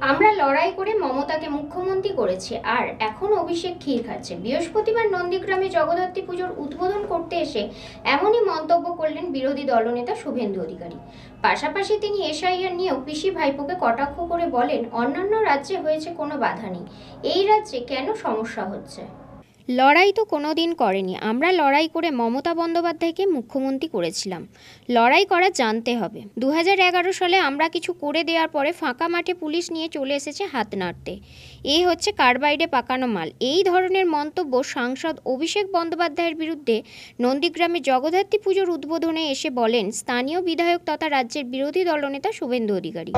আমরা লড়াই করে মমতাকে মুখ্যমন্ত্রী করেছি আর এখন অভিষেক ক্ষীর খাচ্ছে। বৃহস্পতিবার নন্দীগ্রামে জগদ্ধাত্রী পুজোর উদ্বোধন করতে এসে এমনই মন্তব্য করলেন বিরোধী দলনেতা শুভেন্দু অধিকারী। পাশাপাশি তিনি এসআইআর নিয়েও পিসি ভাইপোকে কটাক্ষ করে বলেন, অন্যান্য রাজ্যে হয়েছে কোনো বাধা নেই, এই রাজ্যে কেন সমস্যা হচ্ছে? লড়াই তো কোনোদিন করেনি, আমরা লড়াই করে মমতা বন্দ্যোপাধ্যায়কে মুখ্যমন্ত্রী করেছিলাম। লড়াই করা জানতে হবে। 2011 সালে আমরা কিছু করে দেওয়ার পরে ফাঁকা মাঠে পুলিশ নিয়ে চলে এসেছে হাত নাড়তে। এই হচ্ছে কারবাইডে পাকানো মাল। এই ধরনের মন্তব্য সাংসদ অভিষেক বন্দ্যোপাধ্যায়ের বিরুদ্ধে নন্দীগ্রামে জগদ্ধাত্রী পুজোর উদ্বোধনে এসে বলেন স্থানীয় বিধায়ক তথা রাজ্যের বিরোধী দলনেতা শুভেন্দু অধিকারী।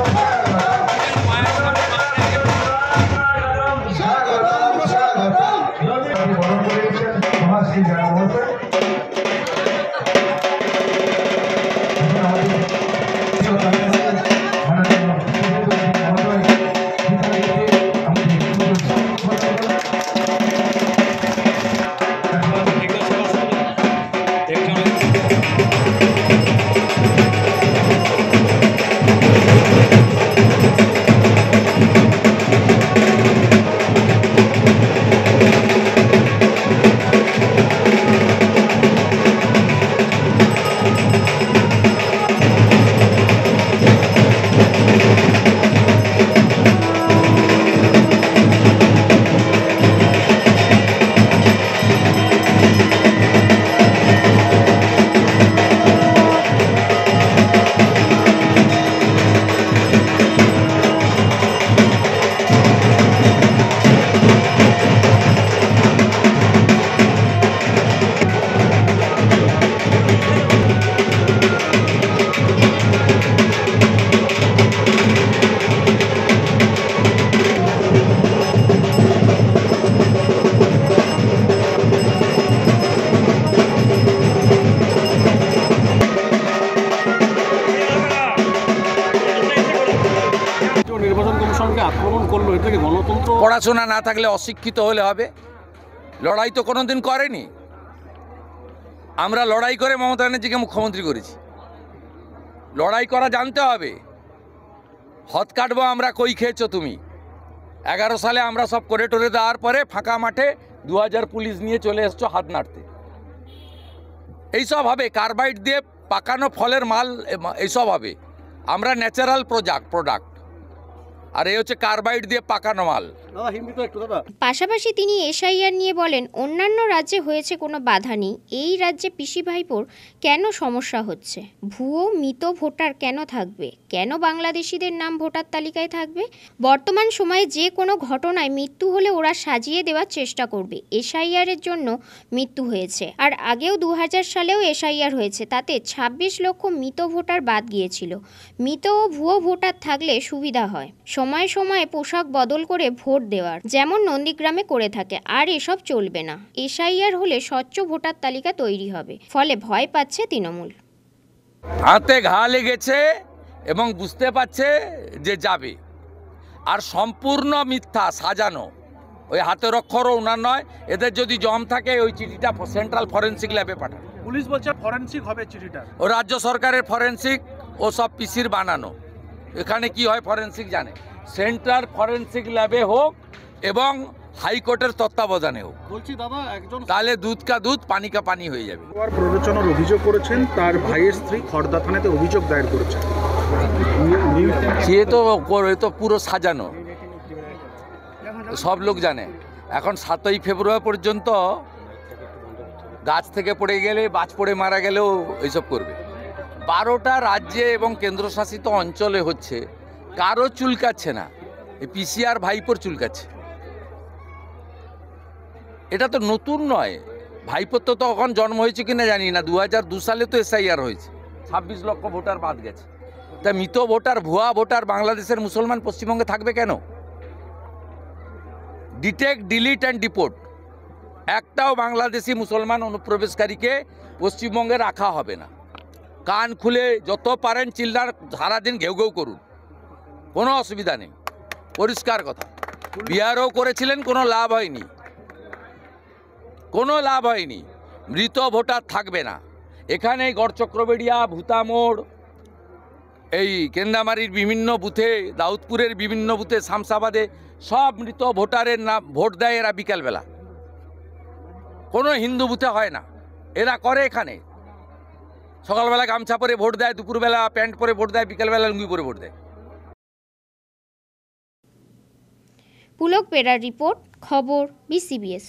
পড়াশোনা না থাকলে অশিক্ষিত হলে হবে? লড়াই তো কোনোদিন করেনি। আমরা লড়াই করে মমতা ব্যানার্জিকে মুখ্যমন্ত্রী করেছি। লড়াই করা জানতে হবে। হদ কাটবো আমরা, কই খেয়েছো তুমি? 11 সালে আমরা সব করে টোরে দেওয়ার পরে ফাঁকা মাঠে 2000 পুলিশ নিয়ে চলে এসছো হাত নাড়তে। এইসব হবে, কার্বাইড দিয়ে পাকানো ফলের মাল, এইসব হবে। আমরা ন্যাচারাল প্রোডাক্ট, আর এই হচ্ছে কার্বাইড দিয়ে পাকানো মাল। পাশাপাশি তিনি এসআইআর নিয়ে বলেন অন্যান্য রাজ্যে হয়েছে কোনো বাধা নেই, এই রাজ্যে পিসি ভাইপোর কেন সমস্যা হচ্ছে? ভুয়ো মৃত ভোটার কেন থাকবে? কেন বাংলাদেশিদের নাম ভোটার তালিকায় থাকবে? বর্তমান সময়ে যে কোনো ঘটনায় মৃত্যু হলে ওরা সাজিয়ে দেওয়ার চেষ্টা করবে। এসআইআরের জন্য মৃত্যু হয়েছে, আর আগেও 2000 সালেও এসআইআর হয়েছে, তাতে 26 লক্ষ মৃত ভোটার বাদ গিয়েছিল। মৃত ও ভুয়ো ভোটার থাকলে সুবিধা হয় সময়ে সময়ে পোশাক বদল করে ভোট দেওয়ার, যেমন নন্দীগ্রামে করে থাকে। আর এসব চলবে না। এসআইআর হলে স্বচ্ছ ভোটার তালিকা তৈরি হবে, ফলে ভয় পাচ্ছে তৃণমূল। হাতে ঘা লেগেছে এবং বুঝতে পারছে যে যাবে, আর সম্পূর্ণ মিথ্যা সাজানো। ওই হাতের অক্ষরও ওনার নয়। এদের যদি জম থাকে ওই চিঠিটা সেন্ট্রাল ফরেন্সিক ল্যাবে পাঠান। পুলিশ বলছে ফরেন্সিক হবে চিঠিটা। ও রাজ্য সরকারের ফরেন্সিক, ও সব পিসির বানানো। এখানে কি হয় ফরেন্সিক জানে। সেন্ট্রাল ফরেন্সিক ল্যাবে হোক এবং হাইকোর্টের তত্ত্বাবধানে হোক। বলছি দাদা, একজন তাহলে দুধ কা দুধ পানি কা পানি হয়ে যাবে। প্ররোচনার অভিযোগ করেছেন, তার ভাইয়ের স্ত্রী খড়দা থানাতে অভিযোগ দায়ের করেছেন। সে তো পুরো সাজানো, সব লোক জানে। এখন 7ই ফেব্রুয়ারি পর্যন্ত গাছ থেকে পড়ে গেলে, বাজ পড়ে মারা গেলেও এইসব করবে। 12টা রাজ্যে এবং কেন্দ্রশাসিত অঞ্চলে হচ্ছে, কারো চুলকাচ্ছে না, পিসিআর ভাইপোর চুলকাচ্ছে। এটা তো নতুন নয়। ভাইপোর তো তখন জন্ম হয়েছে কিনা জানি না। 2002 সালে তো এসআইআর হয়েছে, 26 লক্ষ ভোটার বাদ গেছে। তা মৃত ভোটার, ভুয়া ভোটার বাংলাদেশের মুসলমান পশ্চিমবঙ্গে থাকবে কেন? ডিটেক্ট, ডিলিট অ্যান্ড ডিপোর্ট, একটাও বাংলাদেশি মুসলমান অনুপ্রবেশকারীকে পশ্চিমবঙ্গে রাখা হবে না। কান খুলে যত পারেন চিল্লার, সারাদিন ঘেউ ঘেউ করুন, কোনো অসুবিধা নেই। পরিষ্কার কথা। বিহারেও করেছিলেন, কোনো লাভ হয়নি, কোনো লাভ হয়নি। মৃত ভোটার থাকবে না। এখানে গড়চক্রবেড়িয়া, ভূতামোড়, এই কেন্দামারির বিভিন্ন বুথে, দাউদপুরের বিভিন্ন বুথে, শামসাবাদে সব মৃত ভোটারের নাম ভোট দেয় এরা বিকালবেলা। কোনো হিন্দু বুথে হয় না, এরা করে এখানে। সকালবেলা গামছা পরে ভোট দেয়, দুপুরবেলা প্যান্ট পরে ভোট দেয়, বিকালবেলা লুঙ্গি পরে ভোট দেয়। পুলক বেরার রিপোর্ট, খবর BCBS।